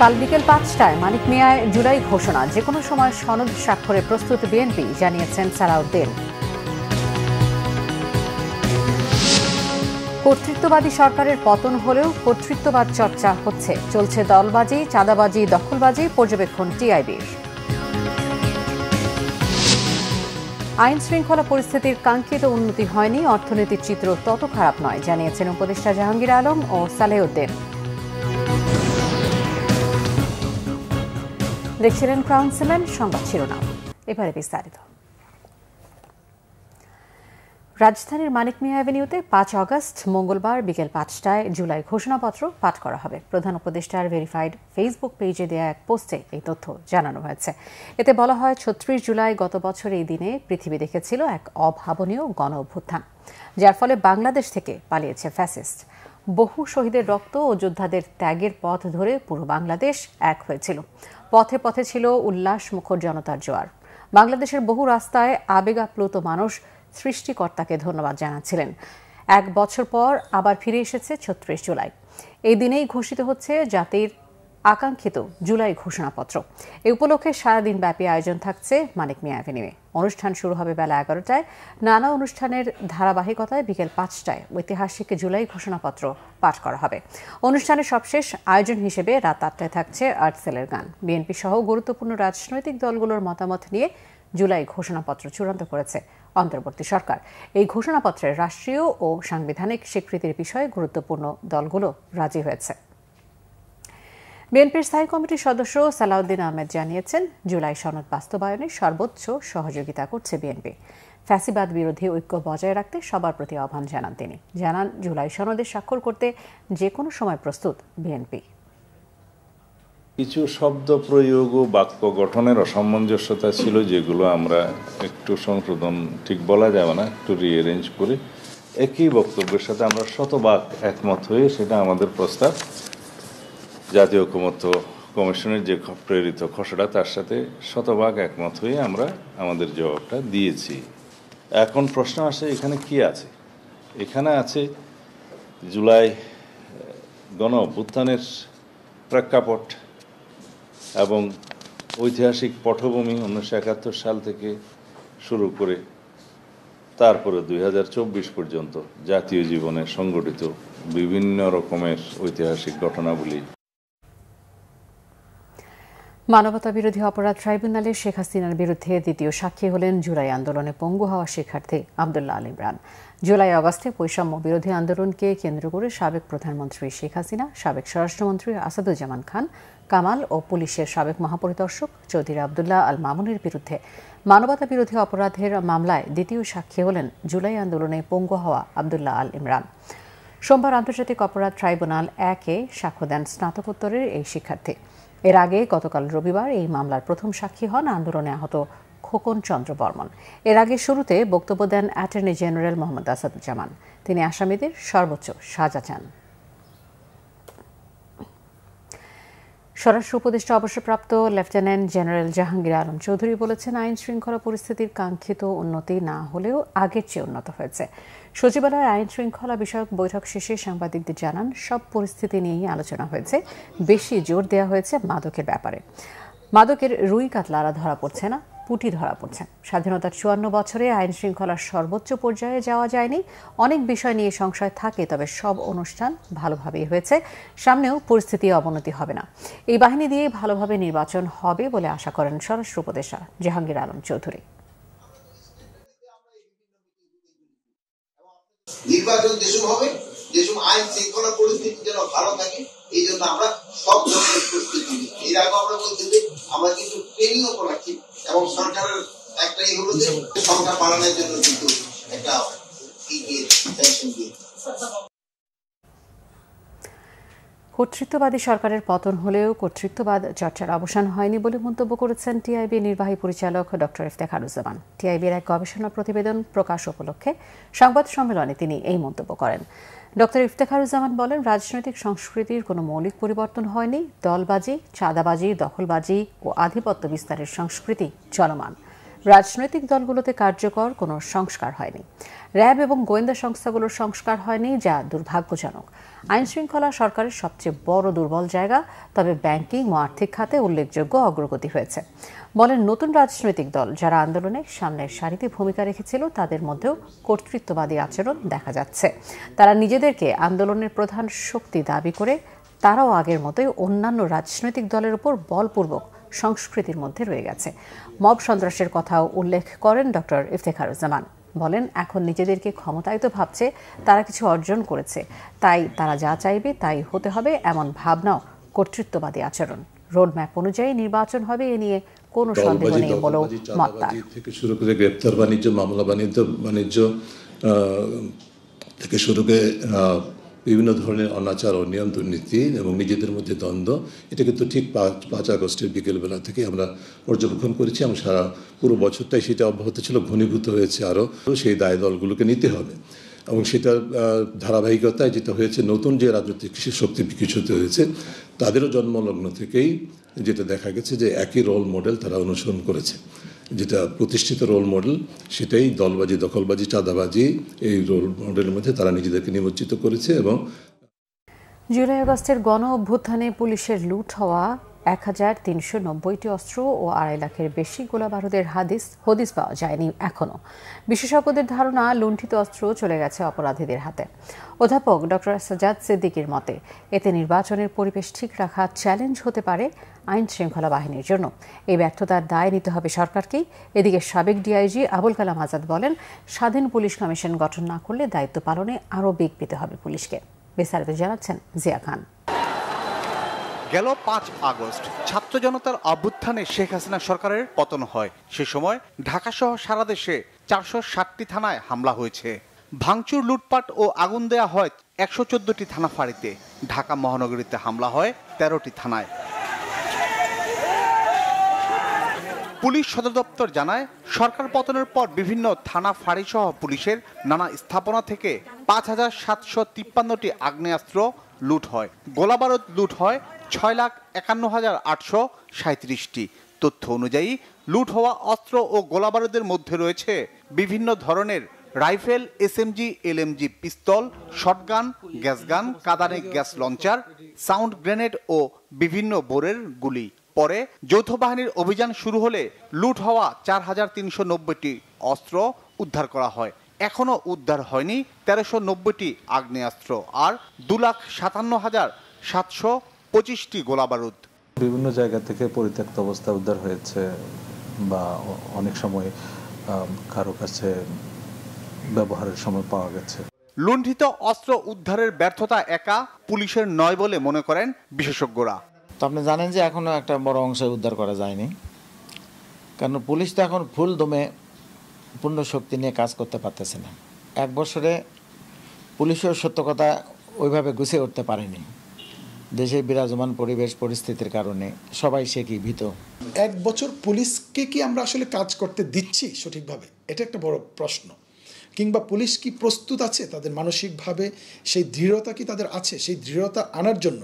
কাল বিকেল ৫টায় মানিক মিয়ায় জুলাই ঘোষণা, যেকোনো সময় সনদ স্বাক্ষরে প্রস্তুত বিএনপি, জানিয়েছেন সালাউদ্দিন। কর্তৃত্ববাদী সরকারের পতন হলেও কর্তৃত্ববাদ চর্চা হচ্ছে, চলছে দলবাজি, চাঁদাবাজি, দখলবাজি, পর্যবেক্ষণ টিআইবির। আইন শৃঙ্খলা পরিস্থিতির কাঙ্ক্ষিত উন্নতি হয়নি, অর্থনীতির চিত্র তত খারাপ নয়, জানিয়েছেন উপদেষ্টা জাহাঙ্গীর আলম ও সালেউদ্দিন। দেখছিলেন ক্রাউন সিমেন্ট সংবাদ শিরোনাম, এবারে বিস্তারিত। রাজধানীর মানিক মিয়া অ্যাভিনিউতে ৫ আগস্ট মঙ্গলবার বিকেল ৫টায় জুলাই ঘোষণাপত্র পাঠ করা হবে। প্রধান উপদেষ্টার ভেরিফাইড ফেসবুক পেজে দেয়া এক পোস্টে এই তথ্য জানানো হয়েছে। এতে বলা হয়, ৩৬ জুলাই গত বছর এই দিনে পৃথিবী দেখেছিল এক অভাবনীয় গণ অভ্যুত্থান, যার ফলে বাংলাদেশ থেকে পালিয়েছে ফ্যাসিস্ট। বহু শহীদের রক্ত ও যোদ্ধাদের ত্যাগের পথ ধরে পুরো বাংলাদেশ এক হয়েছিল। পথে পথে ছিল উল্লাস মুখর জনতার জোয়ার। বাংলাদেশের বহু রাস্তায় আবেগ আপ্লুত মানুষ সৃষ্টিকর্তাকে ধন্যবাদ জানাচ্ছিলেন। এক বছর পর আবার ফিরে এসেছে ৩৬ জুলাই। এই দিনেই ঘোষিত হচ্ছে জাতির আকাঙ্ক্ষিত জুলাই ঘোষণাপত্র। এই উপলক্ষে সারাদিন ব্যাপী আয়োজন থাকছে মানিক মিয়া অ্যাভিনিউয়ে। অনুষ্ঠান শুরু হবে বেলা ১১টায়। নানা অনুষ্ঠানের ধারাবাহিকতায় বিকেল ৫টায় ঐতিহাসিক জুলাই ঘোষণাপত্র পাঠ করা হবে। অনুষ্ঠানের সবশেষ আয়োজন হিসেবে রাত ৮টায় থাকছে আর্টসেলের গান। বিএনপি সহ গুরুত্বপূর্ণ রাজনৈতিক দলগুলোর মতামত নিয়ে জুলাই ঘোষণাপত্র চূড়ান্ত করেছে অন্তর্বর্তী সরকার। এই ঘোষণাপত্রের রাষ্ট্রীয় ও সাংবিধানিক স্বীকৃতির বিষয়ে গুরুত্বপূর্ণ দলগুলো রাজি হয়েছে। বিএনপির স্থায়ী কমিটির সদস্য সালাউদ্দিন আহমেদ জানিয়েছেন, জুলাই সনদ বাস্তবায়নে সর্বোচ্চ সহযোগিতা করছে বিএনপি। ফ্যাসিবাদ বিরোধী ঐক্য বজায় রাখতে সবার প্রতি আহ্বান জানান তিনি। জানান, জুলাই সনদে স্বাক্ষর করতে যে কোনো সময় প্রস্তুত বিএনপি। কিছু শব্দ প্রয়োগ ও বাক্য গঠনের অসামঞ্জস্যতা ছিল, যেগুলো আমরা একটু সংশোধন, ঠিক বলা যাবে না, একটু রিঅ্যারেঞ্জ করে একই বক্তব্যের সাথে আমরা শতভাগ একমত হয়ে সেটা আমাদের প্রস্তাব জাতীয় ঐকমত্য কমিশনের যে প্রেরিত খসড়া, তার সাথে শতভাগ একমত হয়ে আমরা আমাদের জবাবটা দিয়েছি। এখন প্রশ্ন আসে, এখানে কি আছে? এখানে আছে জুলাই গণ অভ্যুত্থানের প্রেক্ষাপট এবং ঐতিহাসিক পটভূমি 1971 সাল থেকে শুরু করে তারপরে 2024 পর্যন্ত জাতীয় জীবনে সংঘটিত বিভিন্ন রকমের ঐতিহাসিক ঘটনাবলী। মানবতা বিরোধী অপরাধ ট্রাইব্যুনালে শেখ হাসিনার বিরুদ্ধে দ্বিতীয় সাক্ষী হলেন জুলাই আন্দোলনে পঙ্গু হওয়া শিক্ষার্থী আব্দুল্লাহ আল ইমরান। জুলাই আগস্টে বৈষম্য বিরোধী আন্দোলনকে কেন্দ্র করে সাবেক প্রধানমন্ত্রী শেখ হাসিনা, সাবেক স্বরাষ্ট্রমন্ত্রী আসাদুজ্জামান খান কামাল ও পুলিশের সাবেক মহাপরিদর্শক চৌধুরী আবদুল্লাহ আল মামুনের বিরুদ্ধে মানবতা বিরোধী অপরাধের মামলায় দ্বিতীয় সাক্ষী হলেন জুলাই আন্দোলনে পঙ্গু হওয়া আবদুল্লাহ আল ইমরান। সোমবার আন্তর্জাতিক অপরাধ ট্রাইব্যুনাল ১-এ সাক্ষ্য দেন স্নাতকোত্তরের এই শিক্ষার্থী। এর আগে গতকাল রবিবার এই মামলার প্রথম সাক্ষী হন আন্দোলনে আহত খোকন চন্দ্র বর্মন। এর আগে শুরুতে বক্তব্য দেন অ্যাটর্নি জেনারেল মোহাম্মদ আসাদুজ্জামান। তিনি আসামিদের সর্বোচ্চ সাজা চান। স্বরাষ্ট্র উপদেষ্টা অবসরপ্রাপ্ত লেফটেন্যান্ট জেনারেল জাহাঙ্গীর আলম চৌধুরী বলেছেন, আইন শৃঙ্খলা পরিস্থিতির কাঙ্ক্ষিত উন্নতি না হলেও আগের চেয়ে উন্নত হয়েছে। সচিবালয়ের আইন শৃঙ্খলা বিষয়ক বৈঠক শেষে সাংবাদিকদের জানান, সব পরিস্থিতি নিয়েই আলোচনা হয়েছে। বেশি জোর দেওয়া হয়েছে মাদকের ব্যাপারে। মাদকের রুই কাতলারা ধরা পড়ছে না, পুঁটি ধরা পড়ছে। স্বাধীনতার ৫৪ বছরে আইন শৃঙ্খলার সর্বোচ্চ পর্যায়ে যাওয়া যায়নি। অনেক বিষয় নিয়ে সংশয় থাকে, তবে সব অনুষ্ঠান ভালোভাবেই হয়েছে। সামনেও পরিস্থিতি অবনতি হবে না। এই বাহিনী দিয়ে ভালোভাবে নির্বাচন হবে বলে আশা করেন স্বরাষ্ট্র উপদেষ্টা জাহাঙ্গীর আলম চৌধুরী। নির্বাচন যেসব হবে, যেসব আইন শৃঙ্খলা পরিস্থিতি যেন ভালো থাকে, এই জন্য আমরা সব ধরনের প্রস্তুতি নিই। এর আগে আমরা বলতে যে আমরা কিন্তু ট্রেনিংও করাচ্ছি এবং সরকারের একটাই হলো যে সংখ্যা বাড়ানোর জন্য কিন্তু একটা কর্তৃত্ববাদী সরকারের পতন হলেও কর্তৃত্ববাদ চর্চার অবসান হয়নি বলে মন্তব্য করেছেন টিআইবি নির্বাহী পরিচালক ডক্টর ইফতেখারুজ্জামান। টিআইবির এক গবেষণা প্রতিবেদন প্রকাশ উপলক্ষে সংবাদ সম্মেলনে তিনি এই মন্তব্য করেন। ডক্টর ইফতেখারুজ্জামান বলেন, রাজনৈতিক সংস্কৃতির কোনো মৌলিক পরিবর্তন হয়নি। দলবাজি, চাঁদাবাজি, দখলবাজি ও আধিপত্য বিস্তারের সংস্কৃতি চলমান। রাজনৈতিক দলগুলোতে কার্যকর কোনো সংস্কার হয়নি। র্যাব এবং গোয়েন্দা সংস্থাগুলোর সংস্কার হয়নি, যা দুর্ভাগ্যজনক। আইন শৃঙ্খলা সরকারের সবচেয়ে বড় দুর্বল জায়গা, তবে ব্যাংকিং ও আর্থিক খাতে উল্লেখযোগ্য অগ্রগতি হয়েছে। বলেন, নতুন রাজনৈতিক দল যারা আন্দোলনে সামনের সারিতে ভূমিকা রেখেছিল তাদের মধ্যেও কর্তৃত্ববাদী আচরণ দেখা যাচ্ছে। তারা নিজেদেরকে আন্দোলনের প্রধান শক্তি দাবি করে তারাও আগের মতোই অন্যান্য রাজনৈতিক দলের উপর বলপূর্বক সংস্কৃতির মধ্যে রয়ে গেছে। মব সন্ত্রাসের কথাও উল্লেখ করেন ডক্টর ইফতেখারুজ্জামান। বলেন, এখন নিজেদেরকে ক্ষমতায়িত ভাবছে, তারা কিছু অর্জন করেছে, তাই তারা যা চাইবে তাই হতে হবে, এমন ভাবনাও কর্তৃত্ববাদী আচরণ। রোডম্যাপ অনুযায়ী নির্বাচন হবে, এ নিয়ে কোনো সন্দেহ নেই বলেও মত তার। থেকে শুরু করে গ্রেপ্তার বাণিজ্য, মামলা বাণিজ্য থেকে শুরু করে বিভিন্ন ধরনের অনাচার, অনিয়ম, দুর্নীতি এবং নিজেদের মধ্যে দ্বন্দ্ব, এটা কিন্তু ঠিক 5 আগস্টের বিকেলবেলা থেকে আমরা পর্যবেক্ষণ করেছি এবং সারা পুরো বছরটাই সেটা অব্যাহত ছিল, ঘনীভূত হয়েছে। আরও সেই দায় দলগুলোকে নিতে হবে এবং সেটার ধারাবাহিকতায় যেটা হয়েছে, নতুন যে রাজনৈতিক শক্তি বিকশিত হয়েছে তাদেরও জন্মলগ্ন থেকেই যেটা দেখা গেছে যে একই রোল মডেল তারা অনুসরণ করেছে। যেটা প্রতিষ্ঠিত রোল মডেল, সেটাই দলবাজি, দখলবাজি, চাঁদাবাজি, এই রোল মডেলের মধ্যে তারা নিজেদেরকে নিমজ্জিত করেছে। এবং জুলাই আগস্টের গণ অভ্যুত্থানে পুলিশের লুট হওয়া 1390টি অস্ত্র ও 2.5 লাখের বেশি গোলা বারুদের হদিস পাওয়া যায়নি এখনো। বিশেষজ্ঞদের ধারণা, লুণ্ঠিত অস্ত্র চলে গেছে অপরাধীদের হাতে। অধ্যাপক ডক্টর সাজ্জাদ সিদ্দিকীর মতে, এতে নির্বাচনের পরিবেশ ঠিক রাখা চ্যালেঞ্জ হতে পারে আইন শৃঙ্খলা বাহিনীর জন্য। এই ব্যর্থতার দায় নিতে হবে সরকারকেই। এদিকে সাবেক ডিআইজি আবুল কালাম আজাদ বলেন, স্বাধীন পুলিশ কমিশন গঠন না করলে দায়িত্ব পালনে আরও বেগ পেতে হবে পুলিশকে। বিস্তারিত জানাচ্ছেন জিয়া খান। গেল 5 আগস্ট ছাত্র জনতার অভ্যুত্থানে শেখ হাসিনা সরকারের পতন হয়। সে সময় ঢাকাসহ সারা দেশে 460টি থানায় হামলা হয়েছে। ভাঙচুর, লুটপাট ও আগুন দেয়া হয় 114টি থানা ফাঁড়িতে। ঢাকা মহানগরীতে হামলা হয় 13টি থানায়। পুলিশ সদর দপ্তর জানায়, সরকার পতনের পর বিভিন্ন থানা ফাঁড়ি সহ পুলিশের নানা স্থাপনা থেকে 5753টি আগ্নেয়াস্ত্র লুট হয়। গোলাবারুদ লুট হয় 6,51,837টি। তথ্য অনুযায়ী লুট হওয়া অস্ত্র ও গোলাবারুদের মধ্যে রয়েছে বিভিন্ন ধরনের রাইফেল, এসএমজি, এলএমজি, পিস্তল, শটগান, গ্যাসগান, কাঁদানে গ্যাস লঞ্চার, সাউন্ড গ্রেনেড ও বিভিন্ন বোরের গুলি। পরে যৌথ বাহিনীর অভিযান শুরু হলে লুট হওয়া 4390টি অস্ত্র উদ্ধার করা হয়। এখনো উদ্ধার হয়নি 1390টি আগ্নেয়াস্ত্র আর 2,57,725টি গোলাবারুদ। বিভিন্ন জায়গা থেকে পরিত্যক্ত অবস্থা উদ্ধার হয়েছে বা অনেক সময় কারো কাছে ব্যবহারের সময় পাওয়া গেছে। লুণ্ঠিত অস্ত্র উদ্ধারের ব্যর্থতা একা পুলিশের নয় বলে মনে করেন বিশেষজ্ঞরা। তো আপনি জানেন যে এখনো একটা বড় অংশ উদ্ধার করা যায়নি, কারণ পুলিশ তো এখন ফুল দমে পূর্ণ শক্তি নিয়ে কাজ করতে পারতেছে না। 1 বছরে পুলিশের সত্য কথা ওইভাবে গুছিয়ে উঠতে পারেনি। দেশে বিরাজমান পরিবেশ পরিস্থিতির কারণে সবাই সে কি ভীত। 1 বছর পুলিশকে কি আমরা আসলে কাজ করতে দিচ্ছি সঠিকভাবে, এটা একটা বড় প্রশ্ন। কিংবা পুলিশ কি প্রস্তুত আছে, তাদের মানসিকভাবে সেই দৃঢ়তা কি তাদের আছে? সেই দৃঢ়তা আনার জন্য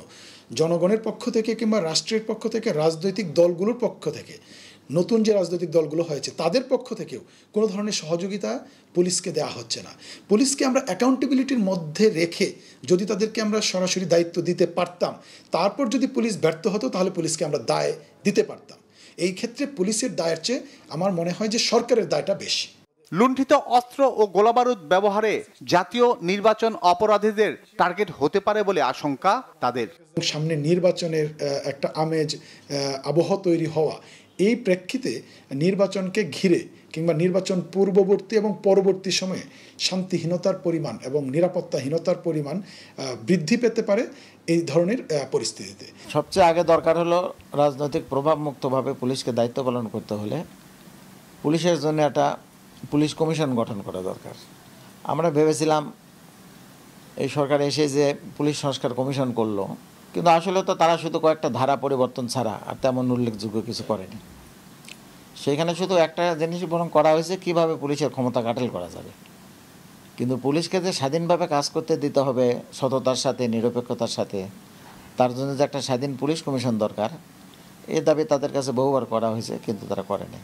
জনগণের পক্ষ থেকে কিংবা রাষ্ট্রের পক্ষ থেকে, রাজনৈতিক দলগুলোর পক্ষ থেকে, নতুন যে রাজনৈতিক দলগুলো হয়েছে তাদের পক্ষ থেকেও কোনো ধরনের সহযোগিতা পুলিশকে দেওয়া হচ্ছে না। পুলিশকে আমরা অ্যাকাউন্টেবিলিটির মধ্যে রেখে যদি তাদেরকে আমরা সরাসরি দায়িত্ব দিতে পারতাম, তারপর যদি পুলিশ ব্যর্থ হতো তাহলে পুলিশকে আমরা দায় দিতে পারতাম। এই ক্ষেত্রে পুলিশের দায়ের চেয়ে আমার মনে হয় যে সরকারের দায়টা বেশি। লুণ্ঠিত অস্ত্র ও গোলাবারুদ ব্যবহারে জাতীয় নির্বাচন অপরাধীদের টার্গেট হতে পারে বলে আশঙ্কা তাদের। সামনে নির্বাচনের একটা আমেজ, আবহ তৈরি হওয়া, এই প্রেক্ষিতে নির্বাচনকে ঘিরে কিংবা নির্বাচন পূর্ববর্তী এবং পরবর্তী সময়ে শান্তিহীনতার পরিমাণ এবং নিরাপত্তাহীনতার পরিমাণ বৃদ্ধি পেতে পারে এই ধরনের পরিস্থিতিতে। সবচেয়ে আগে দরকার হলো রাজনৈতিক প্রভাবমুক্তভাবে পুলিশকে দায়িত্ব পালন করতে হলে পুলিশের জন্য একটা পুলিশ কমিশন গঠন করা দরকার। আমরা ভেবেছিলাম এই সরকার এসে যে পুলিশ সংস্কার কমিশন করলো, কিন্তু আসলে তো তারা শুধু কয়েকটা ধারা পরিবর্তন ছাড়া আর তেমন উল্লেখযোগ্য কিছু করেনি। সেখানে শুধু একটা জিনিস বরং করা হয়েছে কিভাবে পুলিশের ক্ষমতা কাটেল করা যাবে। কিন্তু পুলিশকে যে স্বাধীনভাবে কাজ করতে দিতে হবে সততার সাথে, নিরপেক্ষতার সাথে, তার জন্য যে একটা স্বাধীন পুলিশ কমিশন দরকার, এই দাবি তাদের কাছে বহুবার করা হয়েছে, কিন্তু তারা করেনি।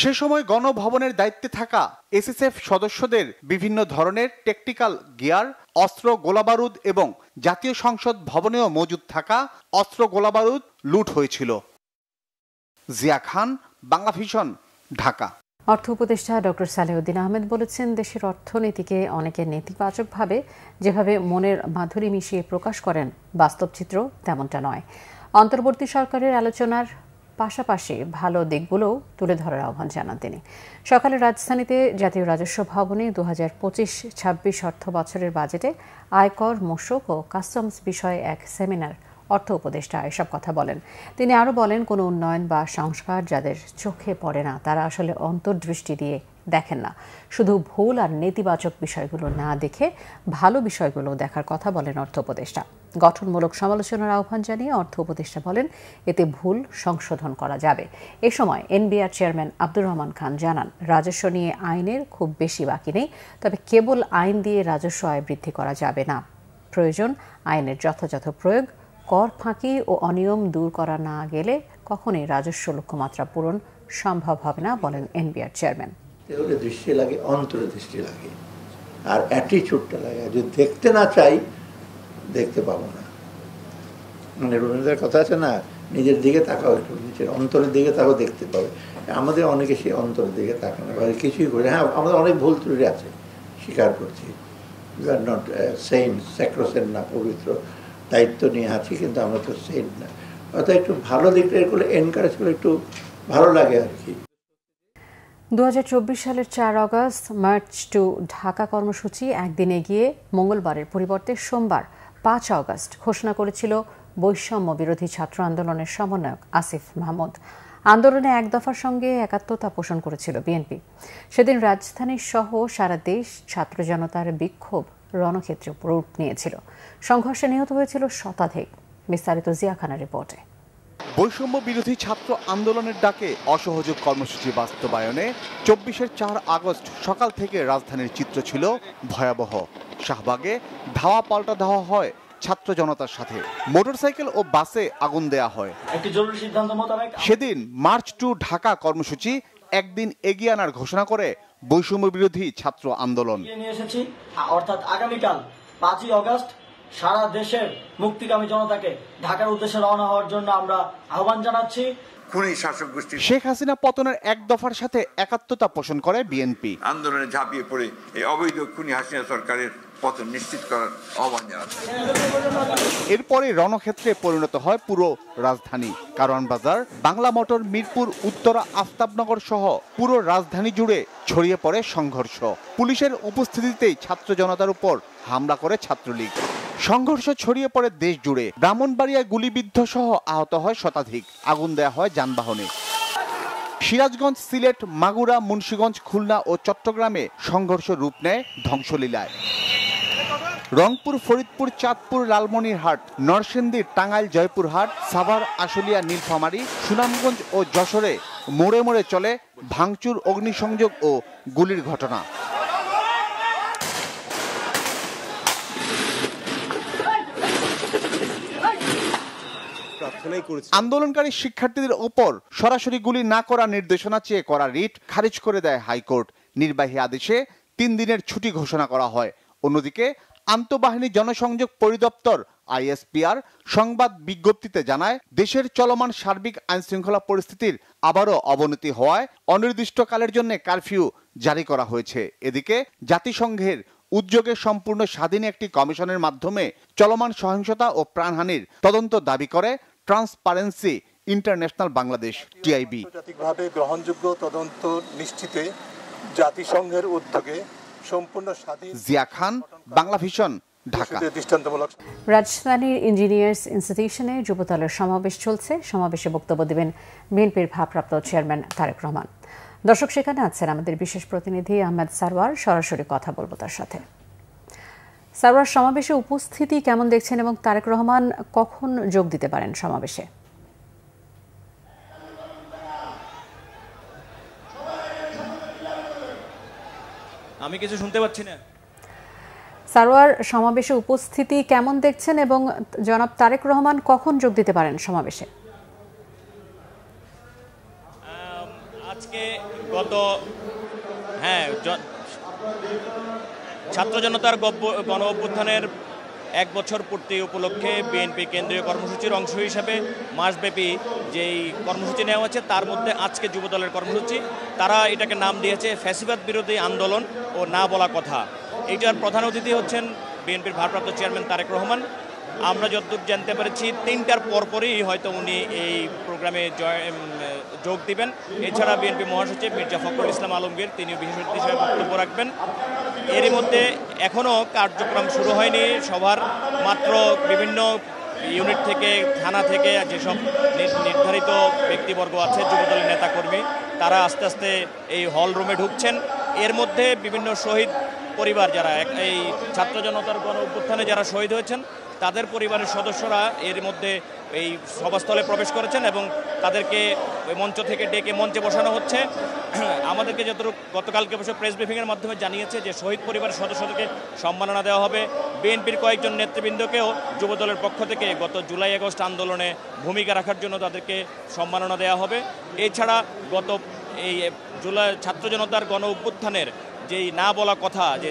সে সময় গণভবনের দায়িত্বে থাকা এসএসএফ সদস্যদের বিভিন্ন ধরনের টেকনিক্যাল গিয়ার, অস্ত্র, গোলাবারুদ এবং জাতীয় সংসদ ভবনেও মজুদ থাকা অস্ত্র গোলাবারুদ লুট হয়েছিল। জিয়া খান, বাংলা ভিশন, ঢাকা। অর্থ উপদেষ্টা ডক্টর সালেউদ্দিন আহমেদ বলেছেন, দেশের অর্থনীতিকে অনেকে নেতিবাচকভাবে যেভাবে মনের মাধুরী মিশিয়ে প্রকাশ করেন, বাস্তব চিত্র তেমনটা নয়। অন্তর্বর্তী সরকারের আলোচনার পাশাপাশি ভালো দিকগুলোও তুলে ধরার আহ্বান জানান তিনি। সকালে রাজধানীতে জাতীয় রাজস্ব ভবনে 2025-26 অর্থ বছরের বাজেটে আয়কর, মূসক ও কাস্টমস বিষয়ে এক সেমিনার অর্থ উপদেষ্টা এসব কথা বলেন। তিনি আরও বলেন, কোনো উন্নয়ন বা সংস্কার যাদের চোখে পড়ে না তারা আসলে অন্তর্দৃষ্টি দিয়ে দেখেন না। শুধু ভুল আর নেতিবাচক বিষয়গুলো না দেখে ভালো বিষয়গুলো দেখার কথা বলেন অর্থ উপদেষ্টা। গঠনমূলক সমালোচনার আহ্বান জানিয়ে অর্থ উপদেষ্টা বলেন, এতে ভুল সংশোধন করা যাবে। এ সময় এনবিআর চেয়ারম্যান আব্দুর রহমান খান জানান, রাজস্ব নিয়ে আইনের খুব বেশি বাকি নেই, তবে কেবল আইন দিয়ে রাজস্ব আয় বৃদ্ধি করা যাবে না। প্রয়োজন আইনের যথাযথ প্রয়োগ। কর ফাঁকি ও অনিয়ম দূর করা না গেলে কখনোই রাজস্ব লক্ষ্যমাত্রা পূরণ সম্ভব হবে না, বলেন এনবিআর চেয়ারম্যান। দৃষ্টি লাগে, অন্তর্দৃষ্টি লাগে, আর অ্যাটিচিউডটা লাগে। যদি দেখতে না চাই, দেখতে পাবো না। মানে রবীন্দ্রনাথের কথা আছে না, নিজের দিকে তাকাও, একটু নিজের অন্তরের দিকে তাকাও, দেখতে পাবে। আমাদের অনেকে সেই অন্তরের দিকে তাকানো, কিছুই করি। হ্যাঁ, আমাদের অনেক ভুল ত্রুটি আছে, স্বীকার করছি। উই আর নট সেইন্ট, স্যাক্রোসেন্ট না, পবিত্র, দায়িত্ব নিয়ে আছি, কিন্তু আমরা তো সেইন্ট না। অর্থাৎ একটু ভালো দিকটা এগুলো এনকারেজ করে একটু ভালো লাগে আর কি। 2024 সালের 4 আগস্ট মার্চ টু ঢাকা কর্মসূচি একদিন এগিয়ে মঙ্গলবারের পরিবর্তে সোমবার 5 আগস্ট ঘোষণা করেছিল বৈষম্য বিরোধী ছাত্র আন্দোলনের সমন্বয়ক আসিফ মাহমুদ। আন্দোলনে এক দফার সঙ্গে একাত্মতা পোষণ করেছিল বিএনপি। সেদিন রাজধানী সহ সারা দেশ ছাত্র জনতার বিক্ষোভ রণক্ষেত্রে রূপ নিয়েছিল। সংঘর্ষে নিহত হয়েছিল শতাধিক। বিস্তারিত জিয়া খানের রিপোর্টে। বৈষম্য বিরোধী ছাত্র আন্দোলনের ডাকে অসহযোগ কর্মসূচি বাস্তবায়নে 24-এর 4 আগস্ট সকাল থেকে রাজধানীর চিত্র ছিল ভয়াবহ। শাহবাগে ধাওয়া পাল্টা ধাওয়া হয় ছাত্র জনতার সাথে, মোটরসাইকেল ও বাসে আগুন দেয়া হয়। সেদিন মার্চ টু ঢাকা কর্মসূচি একদিন এগিয়ে আনার ঘোষণা করে বৈষম্য বিরোধী ছাত্র আন্দোলন। অর্থাৎ আগামীকাল 5ই আগস্ট সারা দেশের মুক্তিকামী জনতাকে ঢাকার উদ্দেশ্যে রওনা হওয়ার জন্য আমরা আহ্বান জানাচ্ছি। শেখ হাসিনা পতনের এক দফার সাথে একাত্মতা পোষণ করে বিএনপি। আন্দোলনে ঝাঁপিয়ে পড়ে এই অবৈধ খুনি হাসিনা সরকারের পতন নিশ্চিত করার আহ্বান জানাচ্ছে। এরপরে রণক্ষেত্রে পরিণত হয় পুরো রাজধানী। কারওয়ান বাজার, বাংলা মোটর, মিরপুর, উত্তরা, আফতাবনগর সহ পুরো রাজধানী জুড়ে ছড়িয়ে পড়ে সংঘর্ষ। পুলিশের উপস্থিতিতেই ছাত্র জনতার উপর হামলা করে ছাত্রলীগ। সংঘর্ষ ছড়িয়ে পড়ে দেশ জুড়ে। ব্রাহ্মণবাড়িয়ায় গুলিবিদ্ধ সহ আহত হয় শতাধিক। আগুন দেয়া হয় যানবাহনে। সিরাজগঞ্জ, সিলেট, মাগুরা, মুন্সিগঞ্জ, খুলনা ও চট্টগ্রামে সংঘর্ষ রূপ নেয় ধ্বংসলীলায়। রংপুর, ফরিদপুর, চাঁদপুর, লালমনিরহাট, নরসিংদী, টাঙ্গাইল, জয়পুরহাট, সাভার, আশুলিয়া, নীলফামারী, সুনামগঞ্জ ও যশোরে মোড়ে মোড়ে চলে ভাঙচুর, অগ্নিসংযোগ ও গুলির ঘটনা। আন্দোলনকারী শিক্ষার্থীদের ওপর সরাসরি গুলি না করার নির্দেশনা চেয়ে করা রিট খারিজ করে দেয় হাইকোর্ট। নির্বাহী আদেশে 3 দিনের ছুটি ঘোষণা করা হয়। অন্যদিকে আন্তঃবাহিনী জনসংযোগ পরিদপ্তর আইএসপিআর সংবাদ বিজ্ঞপ্তিতে জানায়, দেশের চলমান সার্বিক আইনশৃঙ্খলা পরিস্থিতির আবারও অবনতি হওয়ায় অনির্দিষ্টকালের জন্য কারফিউ জারি করা হয়েছে। এদিকে জাতিসংঘের উদ্যোগে সম্পূর্ণ স্বাধীন একটি কমিশনের মাধ্যমে চলমান সহিংসতা ও প্রাণহানির তদন্ত দাবি করে ট্রান্সপারেন্সি ইন্টারন্যাশনাল বাংলাদেশ, টিআইবি। আন্তর্জাতিকভাবে গ্রহণযোগ্য তদন্ত নিশ্চিতে জাতিসংঘের উদ্যোগে সম্পূর্ণ স্বাধীন। জিয়া খান, বাংলা ভিশন, ঢাকা। রাজধানীর ইঞ্জিনিয়ার্স ইনস্টিটিউশনে যুবদলের সমাবেশ চলছে। সমাবেশে বক্তব্য দেবেন বিএনপির ভারপ্রাপ্ত চেয়ারম্যান তারেক রহমান। দর্শক, সেখানে আছেন আমাদের বিশেষ প্রতিনিধি আহমেদ সারওয়ার। সরাসরি কথা বলবো তার সাথে। সারওয়ার, সমাবেশে উপস্থিতি কেমন দেখছেন এবং তারেক রহমান কখন যোগ দিতে পারেন সমাবেশে? আমি কিছু শুনতে পাচ্ছি না। সারওয়ার, সমাবেশে উপস্থিতি কেমন দেখছেন এবং জনাব তারেক রহমান কখন যোগ দিতে পারেন সমাবেশে? আজকে ছাত্র জনতার গণ অভ্যুত্থানের 1 বছর পূর্তি উপলক্ষে বিএনপি কেন্দ্রীয় কর্মসূচির অংশ হিসাবে মাসব্যাপী যেই কর্মসূচি নেওয়া হচ্ছে তার মধ্যে আজকে যুবদলের কর্মসূচি। তারা এটাকে নাম দিয়েছে ফ্যাসিবাদ বিরোধী আন্দোলন ও না বলা কথা। এইটার প্রধান অতিথি হচ্ছেন বিএনপির ভারপ্রাপ্ত চেয়ারম্যান তারেক রহমান। আমরা যতদূর জানতে পেরেছি 3টার পরপরই হয়তো উনি এই প্রোগ্রামে যোগ দিবেন। এছাড়া বিএনপি মহাসচিব মির্জা ফখরুল ইসলাম আলমগীর তিনি বিশেষ অতিথি হিসেবে বক্তব্য রাখবেন। এরই মধ্যে এখনও কার্যক্রম শুরু হয়নি সভার, মাত্র বিভিন্ন ইউনিট থেকে থানা থেকে যেসব নির্ধারিত ব্যক্তিবর্গ আছে যুবদলের নেতাকর্মী তারা আস্তে আস্তে এই হল রুমে ঢুকছেন। এর মধ্যে বিভিন্ন শহীদ পরিবার যারা এই ছাত্র জনতার গণ অভ্যুত্থানে যারা শহীদ হয়েছেন তাদের পরিবারের সদস্যরা এর মধ্যে এই সভাস্থলে প্রবেশ করেছেন এবং তাদেরকে ওই মঞ্চ থেকে ডেকে মঞ্চে বসানো হচ্ছে। আমাদেরকে যতটুকু গতকালকে বসে প্রেস ব্রিফিংয়ের মাধ্যমে জানিয়েছে যে শহীদ পরিবারের সদস্যদেরকে সম্মাননা দেওয়া হবে। বিএনপির কয়েকজন নেতৃবৃন্দকেও যুবদলের পক্ষ থেকে গত জুলাই আগস্ট আন্দোলনে ভূমিকা রাখার জন্য তাদেরকে সম্মাননা দেওয়া হবে। এছাড়া গত এই জুলাই ছাত্র জনতার গণ অভ্যুত্থানের যেই না বলা কথা যে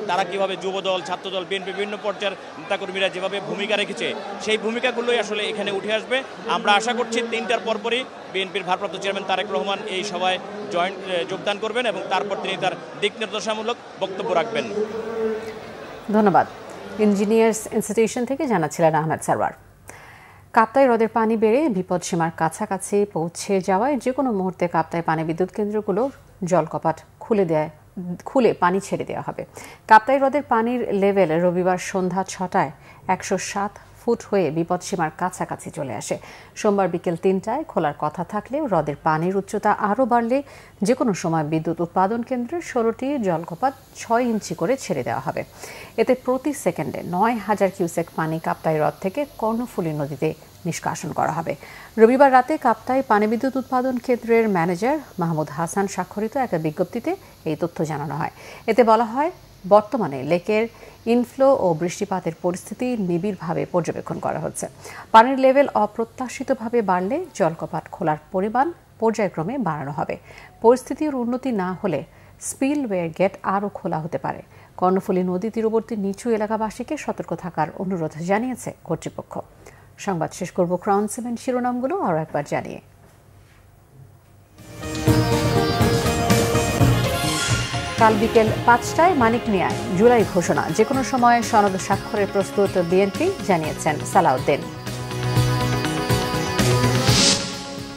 তারা কীভাবে যুবদল ছাত্রদল বিএনপি বিভিন্ন পর্যায়ের নেতাকর্মীরা যেভাবে ভূমিকা রেখেছে সেই ভূমিকাগুলোই আসলে এখানে উঠে আসবে। আমরা আশা করছি 3টার পরপরই বিএনপির ভারপ্রাপ্ত চেয়ারম্যান তারেক রহমান এই সভায় যোগদান করবেন এবং তারপর তিনি তার দিক নির্দেশনামূলক বক্তব্য রাখবেন। ধন্যবাদ। ইঞ্জিনিয়ার্স ইনস্টিটিউশন থেকে জানাচ্ছিলেন আহমেদ সারওয়ার। কাপ্তাই হ্রদের পানি বেড়ে বিপদসীমার কাছাকাছি পৌঁছে যাওয়ায় যে কোনো মুহূর্তে কাপ্তাই পানি বিদ্যুৎ কেন্দ্রগুলোর জলকপাট খুলে পানি ছেড়ে দেওয়া হবে। কাপ্তাই হ্রদের পানির লেভেল রবিবার সন্ধ্যা 6টায় 107 ফুট হয়ে বিপদসীমার কাছাকাছি চলে আসে। সোমবার বিকেল 3টায় খোলার কথা থাকলেও হ্রদের পানির উচ্চতা আরও বাড়লে যে কোনো সময় বিদ্যুৎ উৎপাদন কেন্দ্রের 16টি জলকপাট 6 ইঞ্চি করে ছেড়ে দেওয়া হবে। এতে প্রতি সেকেন্ডে 9000 কিউসেক পানি কাপ্তাই হ্রদ থেকে কর্ণফুলী নদীতে নিষ্কাশন করা হবে। রবিবার রাতে কাপ্তাই পানি বিদ্যুৎ উৎপাদন কেন্দ্রের ম্যানেজার মাহমুদ হাসান স্বাক্ষরিত একটা বিজ্ঞপ্তিতে এই তথ্য জানানো হয়। এতে বলা হয়, বর্তমানে লেকের ইনফ্লো ও বৃষ্টিপাতের পরিস্থিতি নিবিড়ভাবে পর্যবেক্ষণ করা হচ্ছে। পানির লেভেল অপ্রত্যাশিতভাবে বাড়লে জলকপাট খোলার পরিমাণ পর্যায়ক্রমে বাড়ানো হবে। পরিস্থিতির উন্নতি না হলে স্পিলওয়ে গেট আরও খোলা হতে পারে। কর্ণফুলী নদী তীরবর্তী নিচু এলাকাবাসীকে সতর্ক থাকার অনুরোধ জানিয়েছে কর্তৃপক্ষ। সংবাদ শেষ করব ক্রাউন 7 শিরোনামগুলো আরও একবার জানিয়ে। কাল বিকেল 5টায় মানিক মিয়ায় জুলাই ঘোষণা, যে কোনো সময় সনদ স্বাক্ষরে প্রস্তুত বিএনপি, জানিয়েছেন সালাউদ্দিন।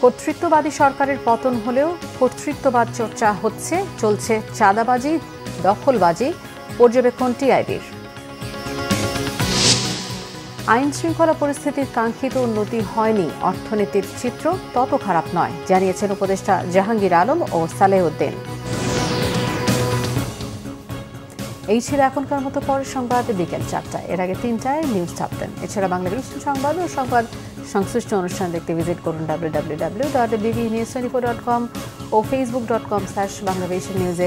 কর্তৃত্ববাদী সরকারের পতন হলেও কর্তৃত্ববাদ চর্চা চলছে চাঁদাবাজি, দখলবাজি, পর্যবেক্ষণ টিআইবির। আইন শৃঙ্খলা পরিস্থিতির কাঙ্ক্ষিত উন্নতি হয়নি, অর্থনীতির চিত্র তত খারাপ নয়, জানিয়েছেন উপদেষ্টা জাহাঙ্গীর আলম ও সালেহউদ্দিন। এই ছিল এখনকার মতো, পরের সংবাদ বিকেল 4টায়, এর আগে 3টায় নিউজ টপ 10। এছাড়া বাংলাদেশ সংবাদ ও সংবাদ সংশ্লিষ্ট অনুষ্ঠান দেখতে ভিজিট করুন www.bbnews24.com ও facebook.com/bangladeshi-news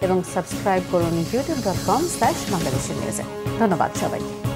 এবং সাবস্ক্রাইব করুন youtube.com/bangladeshi-news। ধন্যবাদ সবাইকে।